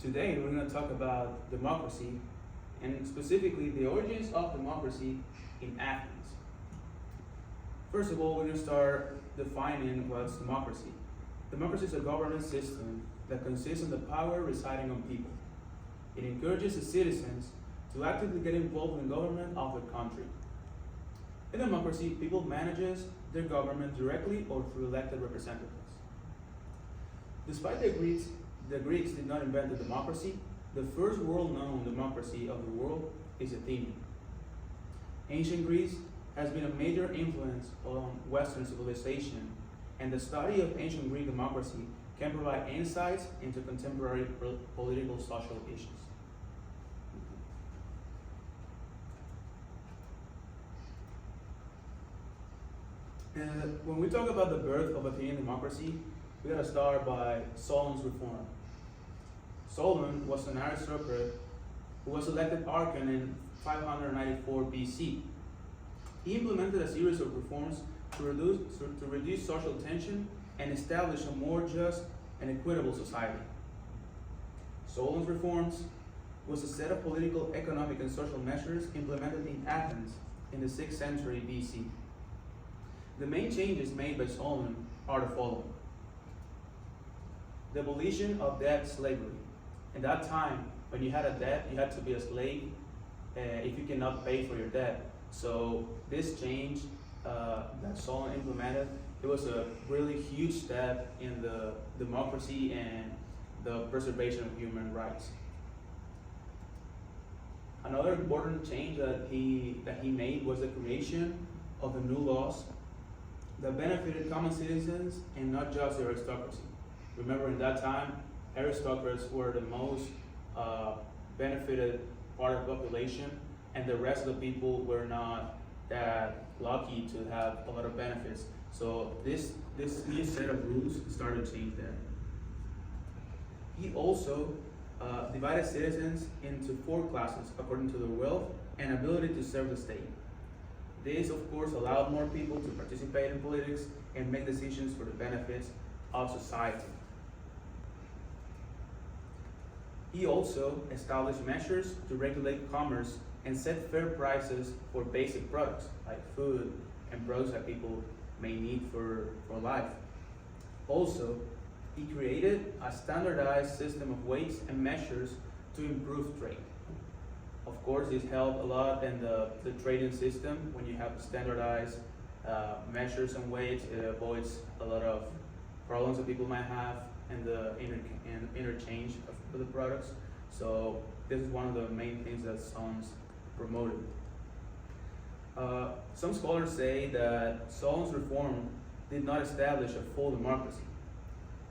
Today we're going to talk about democracy and specifically the origins of democracy in Athens. First of all, we're going to start defining what's democracy. Democracy is a government system that consists of the power residing on people. It encourages the citizens to actively get involved in the government of their country. In democracy, people manages their government directly or through elected representatives. Despite the Greeks did not invent the democracy. The first world-known democracy of the world is Athenian. Ancient Greece has been a major influence on Western civilization, and the study of ancient Greek democracy can provide insights into contemporary political social issues. And when we talk about the birth of Athenian democracy, we gotta start by Solon's reform. Solon was an aristocrat who was elected archon in 594 BC. He implemented a series of reforms to reduce social tension and establish a more just and equitable society. Solon's reforms was a set of political, economic, and social measures implemented in Athens in the 6th century BC. The main changes made by Solon are the following. The abolition of debt slavery. In that time, when you had a debt, you had to be a slave if you cannot pay for your debt. So this change that Solon implemented, it was a really huge step in the democracy and the preservation of human rights. Another important change that he made was the creation of the new laws that benefited common citizens and not just the aristocracy. Remember, in that time, aristocrats were the most benefited part of the population, and the rest of the people were not that lucky to have a lot of benefits. So this new set of rules started to change that. He also divided citizens into 4 classes according to their wealth and ability to serve the state. This, of course, allowed more people to participate in politics and make decisions for the benefits of society. He also established measures to regulate commerce and set fair prices for basic products like food and products that people may need for life. Also, he created a standardized system of weights and measures to improve trade. Of course, this helped a lot in the trading system. When you have standardized measures and weights, it avoids a lot of problems that people might have in the interchange of the products. So this is one of the main things that Solon promoted. Some scholars say that Solon's reform did not establish a full democracy,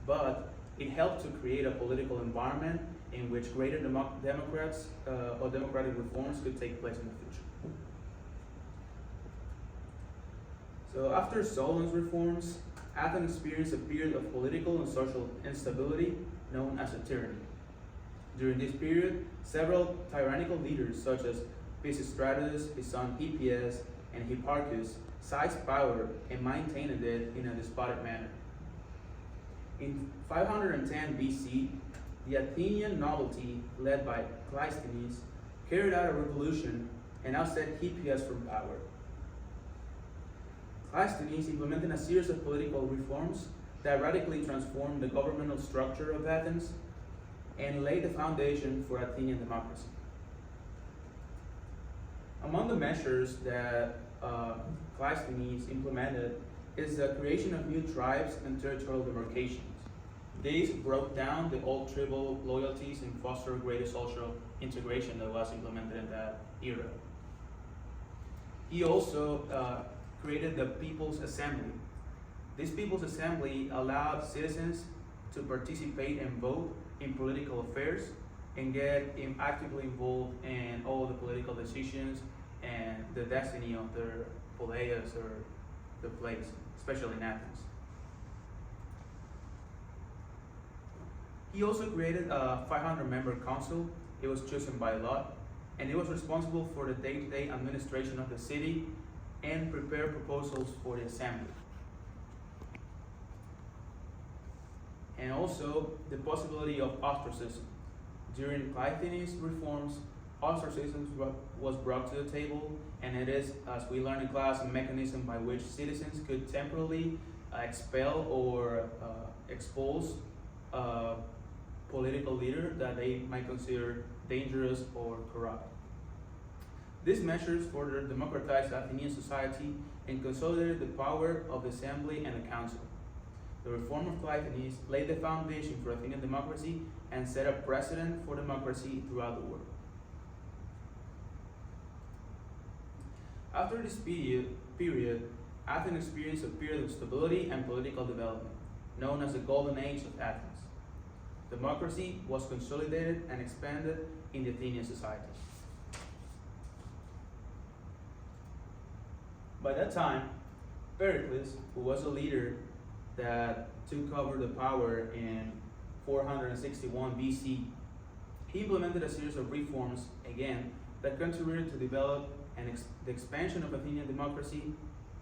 but it helped to create a political environment in which greater democratic reforms could take place in the future. So after Solon's reforms, Athens experienced a period of political and social instability known as a tyranny. During this period, several tyrannical leaders such as Pisistratus, his son Hippias, and Hipparchus seized power and maintained it in a despotic manner. In 510 BC, the Athenian nobility, led by Cleisthenes, carried out a revolution and ousted Hippias from power. Cleisthenes implemented a series of political reforms that radically transformed the governmental structure of Athens and laid the foundation for Athenian democracy. Among the measures that Cleisthenes implemented is the creation of new tribes and territorial demarcations. These broke down the old tribal loyalties and fostered greater social integration that was implemented in that era. He also created the People's Assembly. This People's Assembly allowed citizens to participate and vote in political affairs and get actively involved in all the political decisions and the destiny of their poleis or the place, especially in Athens. He also created a 500-member council. It was chosen by lot, and it was responsible for the day-to-day administration of the city and prepare proposals for the assembly. And also the possibility of ostracism. During Cleisthenes reforms, ostracism was brought to the table, and it is, as we learned in class, a mechanism by which citizens could temporarily expel or expose a political leader that they might consider dangerous or corrupt. These measures further democratized Athenian society and consolidated the power of the assembly and the council. The reform of Cleisthenes laid the foundation for Athenian democracy and set a precedent for democracy throughout the world. After this period, Athens experienced a period of stability and political development, known as the Golden Age of Athens. Democracy was consolidated and expanded in the Athenian society. By that time, Pericles, who was a leader that took over the power in 461 BC, he implemented a series of reforms, again, that contributed to develop the expansion of Athenian democracy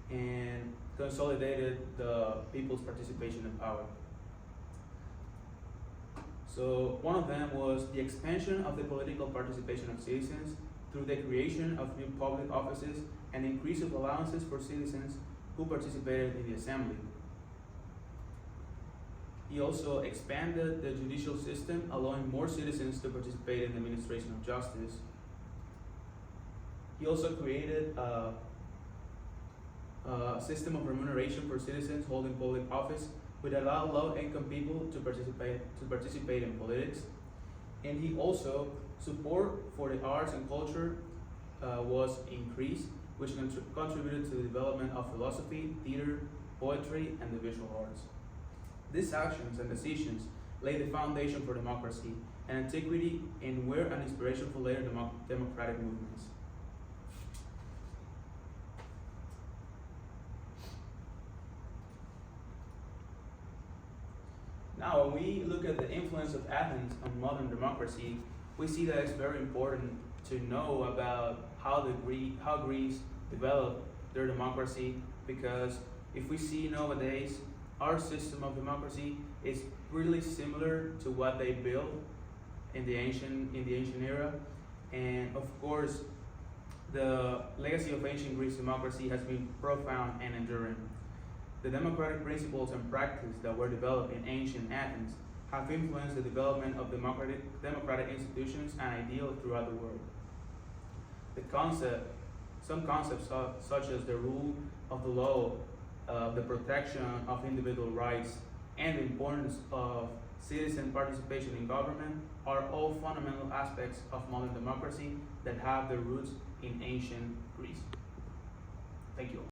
and consolidated the people's participation in power. So one of them was the expansion of the political participation of citizens through the creation of new public offices and increase of allowances for citizens who participated in the assembly. He also expanded the judicial system, allowing more citizens to participate in the administration of justice. He also created a system of remuneration for citizens holding public office, which allowed low-income people to participate in politics. And he also support for the arts and culture was increased, which contributed to the development of philosophy, theater, poetry, and the visual arts. These actions and decisions laid the foundation for democracy and antiquity and were an inspiration for later democratic movements. Now, when we look at the influence of Athens on modern democracy, we see that it's very important to know about how Greece developed their democracy, because if we see nowadays, our system of democracy is really similar to what they built in the ancient era, and of course, the legacy of ancient Greece democracy has been profound and enduring. The democratic principles and practices that were developed in ancient Athens have influenced the development of democratic institutions and ideals throughout the world. Some concepts such as the rule of the law, the protection of individual rights, and the importance of citizen participation in government are all fundamental aspects of modern democracy that have their roots in ancient Greece. Thank you.